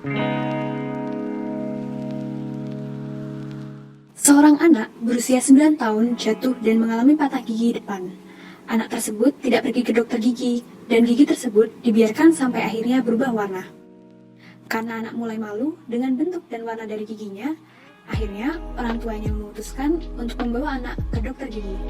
Seorang anak berusia 9 tahun jatuh dan mengalami patah gigi depan. Anak tersebut tidak pergi ke dokter gigi, dan gigi tersebut dibiarkan sampai akhirnya berubah warna. Karena anak mulai malu dengan bentuk dan warna dari giginya, akhirnya orang tuanya memutuskan untuk membawa anak ke dokter gigi.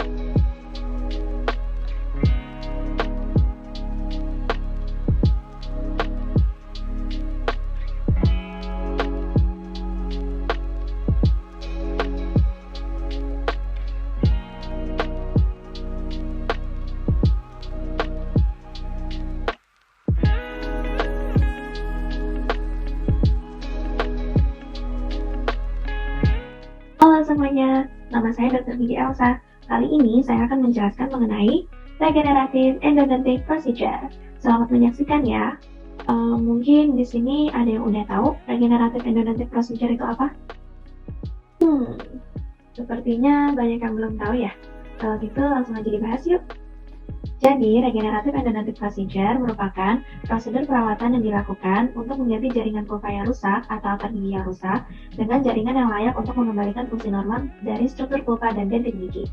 Halo semuanya, nama saya Dr. Gigi Elsa. Kali ini saya akan menjelaskan mengenai regenerative endodontic procedure. Selamat menyaksikan ya. Mungkin di sini ada yang udah tahu regenerative endodontic procedure itu apa? Sepertinya banyak yang belum tahu ya. Kalau gitu langsung aja dibahas yuk. Jadi, regenerative endodontic procedure merupakan prosedur perawatan yang dilakukan untuk mengganti jaringan pulpa yang rusak atau akar gigi yang rusak dengan jaringan yang layak untuk mengembalikan fungsi normal dari struktur pulpa dan dendrit gigi.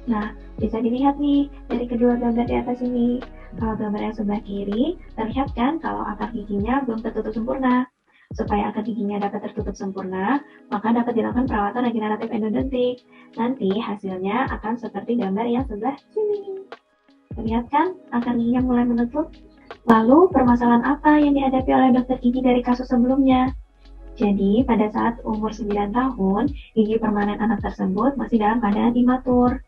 Nah, bisa dilihat nih dari kedua gambar di atas ini. Kalau gambar yang sebelah kiri, terlihat kan kalau akar giginya belum tertutup sempurna. Supaya akar giginya dapat tertutup sempurna, maka dapat dilakukan perawatan regeneratif endodontik. Nanti hasilnya akan seperti gambar yang sebelah sini. Terlihat kan akar giginya mulai menutup? Lalu permasalahan apa yang dihadapi oleh dokter gigi dari kasus sebelumnya? Jadi pada saat umur 9 tahun, gigi permanen anak tersebut masih dalam keadaan imatur.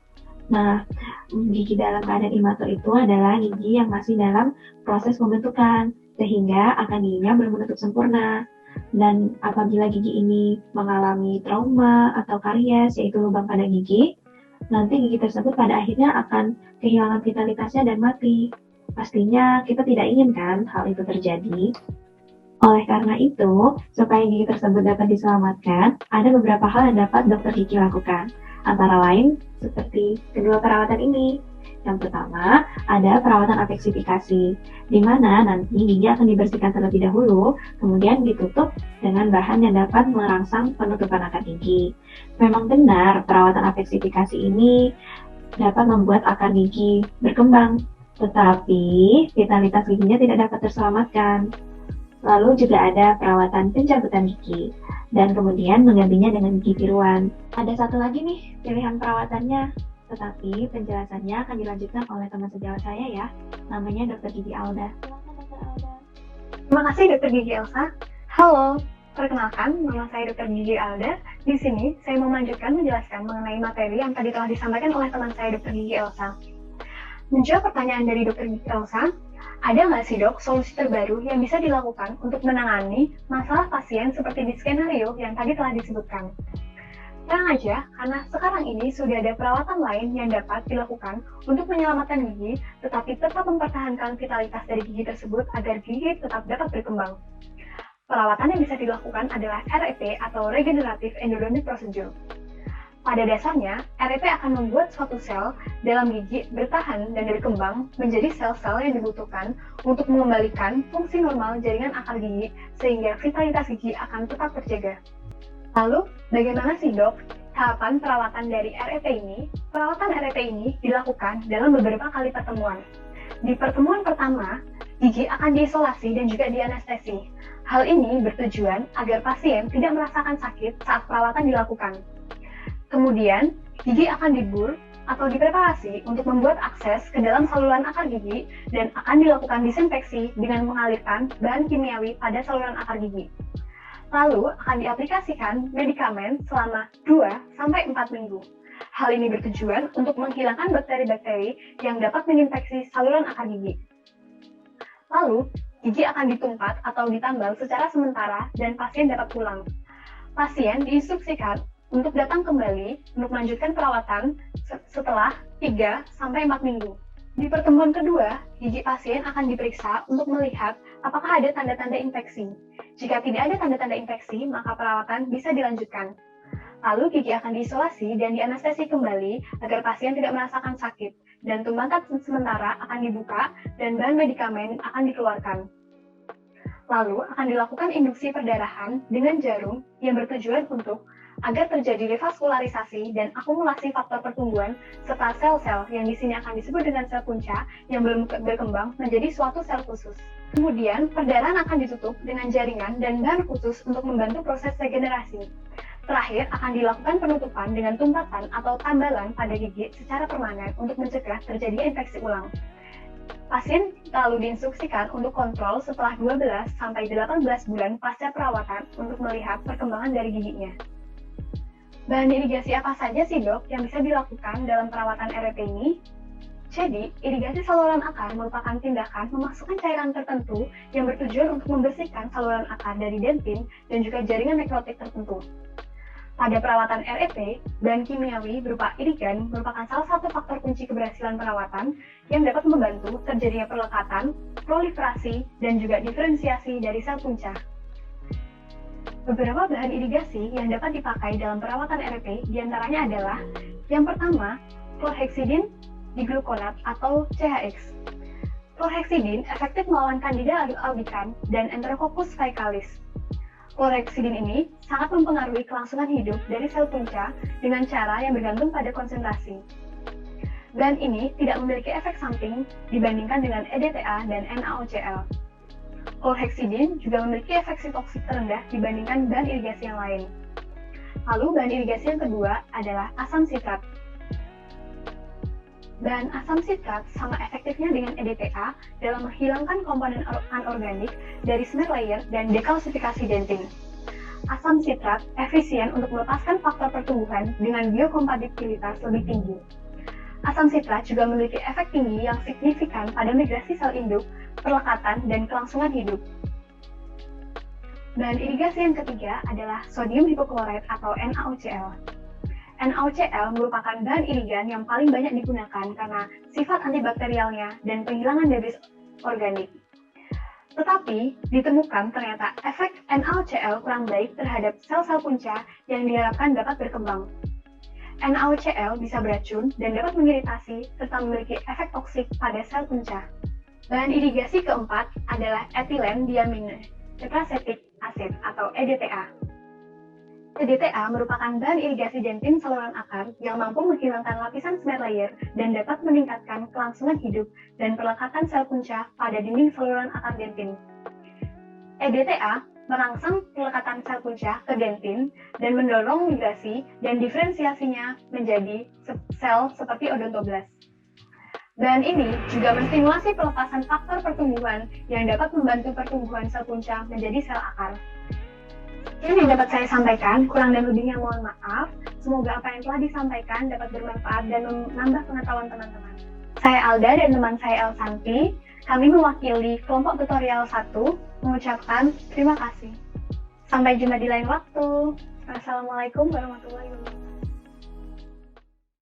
Nah, gigi dalam keadaan imatur itu adalah gigi yang masih dalam proses pembentukan, sehingga akar giginya belum menutup sempurna. Dan apabila gigi ini mengalami trauma atau karies, yaitu lubang pada gigi, nanti gigi tersebut pada akhirnya akan kehilangan vitalitasnya dan mati. Pastinya kita tidak ingin kan hal itu terjadi. Oleh karena itu, supaya gigi tersebut dapat diselamatkan, ada beberapa hal yang dapat dokter gigi lakukan. Antara lain seperti kedua perawatan ini. Yang pertama, ada perawatan apeksifikasi, di mana nanti gigi akan dibersihkan terlebih dahulu, kemudian ditutup dengan bahan yang dapat merangsang penutupan akar gigi. Memang benar, perawatan apeksifikasi ini dapat membuat akar gigi berkembang, tetapi vitalitas giginya tidak dapat terselamatkan. Lalu juga ada perawatan pencabutan gigi, dan kemudian menggantinya dengan gigi tiruan. Ada satu lagi nih pilihan perawatannya, tetapi penjelasannya akan dilanjutkan oleh teman sejawat saya ya, namanya Dr. Gigi Alda. Silakan Dr. Alda. Terima kasih Dr. Gigi Elsa. Halo, perkenalkan nama saya Dr. Gigi Alda. Di sini saya mau melanjutkan menjelaskan mengenai materi yang tadi telah disampaikan oleh teman saya Dr. Gigi Elsa. Menjawab pertanyaan dari Dr. Gigi Elsa, ada nggak sih dok solusi terbaru yang bisa dilakukan untuk menangani masalah pasien seperti di skenario yang tadi telah disebutkan? Tenang aja, karena sekarang ini sudah ada perawatan lain yang dapat dilakukan untuk menyelamatkan gigi, tetapi tetap mempertahankan vitalitas dari gigi tersebut agar gigi tetap dapat berkembang. Perawatan yang bisa dilakukan adalah REP atau Regenerative Endodontic Procedure. Pada dasarnya, REP akan membuat suatu sel dalam gigi bertahan dan berkembang menjadi sel-sel yang dibutuhkan untuk mengembalikan fungsi normal jaringan akar gigi sehingga vitalitas gigi akan tetap terjaga. Lalu, bagaimana sih dok tahapan perawatan dari REP ini? Perawatan REP ini dilakukan dalam beberapa kali pertemuan. Di pertemuan pertama, gigi akan diisolasi dan juga dianestesi. Hal ini bertujuan agar pasien tidak merasakan sakit saat perawatan dilakukan. Kemudian, gigi akan dibur atau dipreparasi untuk membuat akses ke dalam saluran akar gigi dan akan dilakukan disinfeksi dengan mengalirkan bahan kimiawi pada saluran akar gigi. Lalu akan diaplikasikan medikamen selama 2-4 minggu. Hal ini bertujuan untuk menghilangkan bakteri-bakteri yang dapat menginfeksi saluran akar gigi. Lalu, gigi akan ditumpat atau ditambal secara sementara dan pasien dapat pulang. Pasien diinstruksikan untuk datang kembali untuk melanjutkan perawatan setelah 3-4 minggu. Di pertemuan kedua, gigi pasien akan diperiksa untuk melihat apakah ada tanda-tanda infeksi. Jika tidak ada tanda-tanda infeksi, maka perawatan bisa dilanjutkan. Lalu gigi akan diisolasi dan dianestesi kembali agar pasien tidak merasakan sakit, dan tumbatan sementara akan dibuka dan bahan medikamen akan dikeluarkan. Lalu akan dilakukan induksi perdarahan dengan jarum yang bertujuan untuk agar terjadi revaskularisasi dan akumulasi faktor pertumbuhan serta sel-sel yang di sini akan disebut dengan sel punca yang belum berkembang menjadi suatu sel khusus. Kemudian, perdarahan akan ditutup dengan jaringan dan bahan khusus untuk membantu proses regenerasi. Terakhir, akan dilakukan penutupan dengan tumpatan atau tambalan pada gigi secara permanen untuk mencegah terjadinya infeksi ulang. Pasien lalu diinstruksikan untuk kontrol setelah 12-18 bulan pasca perawatan untuk melihat perkembangan dari giginya. Bahan irigasi apa saja sih dok yang bisa dilakukan dalam perawatan REP ini? Jadi, irigasi saluran akar merupakan tindakan memasukkan cairan tertentu yang bertujuan untuk membersihkan saluran akar dari dentin dan juga jaringan nekrotik tertentu. Pada perawatan REP, bahan kimiawi berupa irigan merupakan salah satu faktor kunci keberhasilan perawatan yang dapat membantu terjadinya perlekatan, proliferasi, dan juga diferensiasi dari sel punca. Beberapa bahan irigasi yang dapat dipakai dalam perawatan REP diantaranya adalah yang pertama, chlorhexidin digluconat atau CHX. Chlorhexidin efektif melawan Candida albicans dan Enterococcus faecalis. Chlorhexidin ini sangat mempengaruhi kelangsungan hidup dari sel punca dengan cara yang bergantung pada konsentrasi. Bahan ini tidak memiliki efek samping dibandingkan dengan EDTA dan NaOCl. Chlorhexidin juga memiliki efek sitoksik terendah dibandingkan bahan irigasi yang lain. Lalu bahan irigasi yang kedua adalah asam sitrat. Bahan asam sitrat sama efektifnya dengan EDTA dalam menghilangkan komponen anorganik dari smear layer dan dekalsifikasi dentin. Asam sitrat efisien untuk melepaskan faktor pertumbuhan dengan biokompatibilitas lebih tinggi. Asam sitrat juga memiliki efek tinggi yang signifikan pada migrasi sel induk, perlekatan, dan kelangsungan hidup. Bahan irigasi yang ketiga adalah sodium hipochlorite atau NaOCl. NaOCl merupakan bahan irigan yang paling banyak digunakan karena sifat antibakterialnya dan penghilangan debris organik. Tetapi, ditemukan ternyata efek NaOCl kurang baik terhadap sel-sel punca yang diharapkan dapat berkembang. NaOCl bisa beracun dan dapat mengiritasi serta memiliki efek toksik pada sel punca. Bahan irigasi keempat adalah etilen diamine tetracetic acid atau EDTA. EDTA merupakan bahan irigasi dentin saluran akar yang mampu menghilangkan lapisan smear layer dan dapat meningkatkan kelangsungan hidup dan perlekatan sel punca pada dinding saluran akar dentin. EDTA merangsang pelekatan sel punca ke dentin dan mendorong migrasi dan diferensiasinya menjadi sel seperti odontoblas. Bahan ini juga menstimulasi pelepasan faktor pertumbuhan yang dapat membantu pertumbuhan sel punca menjadi sel akar. Ini yang dapat saya sampaikan, kurang dan lebihnya mohon maaf. Semoga apa yang telah disampaikan dapat bermanfaat dan menambah pengetahuan teman-teman. Saya Alda dan teman saya Elsanti. Kami mewakili kelompok tutorial 1 mengucapkan terima kasih. Sampai jumpa di lain waktu. Assalamualaikum warahmatullahi wabarakatuh.